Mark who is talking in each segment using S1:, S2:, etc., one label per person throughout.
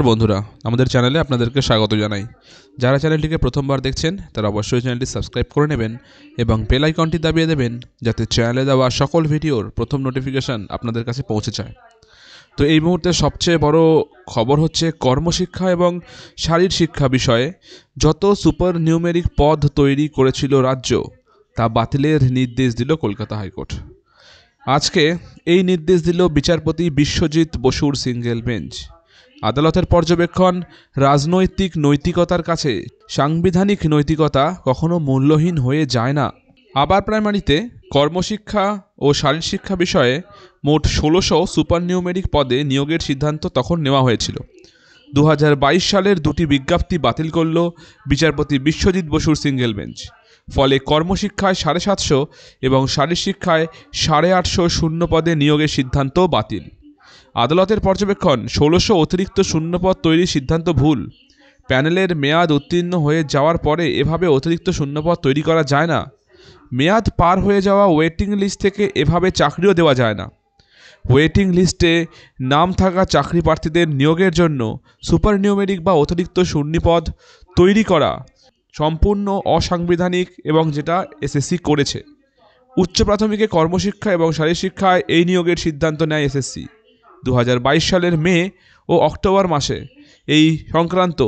S1: বন্ধুরা, আমাদের চ্যানেলে আপনাদেরকে স্বাগত জানাই। যারা চ্যানেলটিকে প্রথমবার দেখছেন তারা অবশ্যই চ্যানেলটি সাবস্ক্রাইব করে নেবেন এবং বেল আইকনটি দাবিয়ে দেবেন, যাতে চ্যানেলে দেওয়া সকল ভিডিওর প্রথম নোটিফিকেশান আপনাদের কাছে পৌঁছে যায়। তো এই মুহূর্তে সবচেয়ে বড় খবর হচ্ছে কর্মশিক্ষা এবং শারীর শিক্ষা বিষয়ে যত সুপার নিউমেরিক পদ তৈরি করেছিল রাজ্য, তা বাতিলের নির্দেশ দিল কলকাতা হাইকোর্ট। আজকে এই নির্দেশ দিল বিচারপতি বিশ্বজিৎ বসুর সিঙ্গেল বেঞ্চ। আদালতের পর্যবেক্ষণ, রাজনৈতিক নৈতিকতার কাছে সাংবিধানিক নৈতিকতা কখনো মূল্যহীন হয়ে যায় না। আবার প্রাইমারিতে কর্মশিক্ষা ও শারীর শিক্ষা বিষয়ে মোট ১৬০০ সুপার নিউমেরিক পদে নিয়োগের সিদ্ধান্ত তখন নেওয়া হয়েছিল। ২০২২ সালের দুটি বিজ্ঞপ্তি বাতিল করল বিচারপতি বিশ্বজিৎ বসুর সিঙ্গেল বেঞ্চ। ফলে কর্মশিক্ষায় ৭৫০ এবং শারীর শিক্ষায় ৮৫০ শূন্য পদে নিয়োগের সিদ্ধান্ত বাতিল। আদালতের পর্যবেক্ষণ, ১৬০০ অতিরিক্ত শূন্যপদ তৈরির সিদ্ধান্ত ভুল। প্যানেলের মেয়াদ উত্তীর্ণ হয়ে যাওয়ার পরে এভাবে অতিরিক্ত শূন্যপদ তৈরি করা যায় না। মেয়াদ পার হয়ে যাওয়া ওয়েটিং লিস্ট থেকে এভাবে চাকরিও দেওয়া যায় না। ওয়েটিং লিস্টে নাম থাকা চাকরি প্রার্থীদের নিয়োগের জন্য সুপার নিউমেরিক বা অতিরিক্ত শূন্যপদ তৈরি করা সম্পূর্ণ অসাংবিধানিক, এবং যেটা এসএসসি করেছে। উচ্চ প্রাথমিকে কর্মশিক্ষা এবং শারীর শিক্ষায় এই নিয়োগের সিদ্ধান্ত নেয় এসএসসি। ২০২২ সালের মে ও অক্টোবর মাসে এই সংক্রান্ত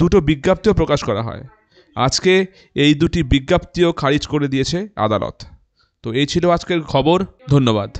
S1: দুটো বিজ্ঞপ্তিও প্রকাশ করা হয়। আজকে এই দুটি বিজ্ঞপ্তিও খারিজ করে দিয়েছে আদালত। তো এই ছিল আজকের খবর। ধন্যবাদ।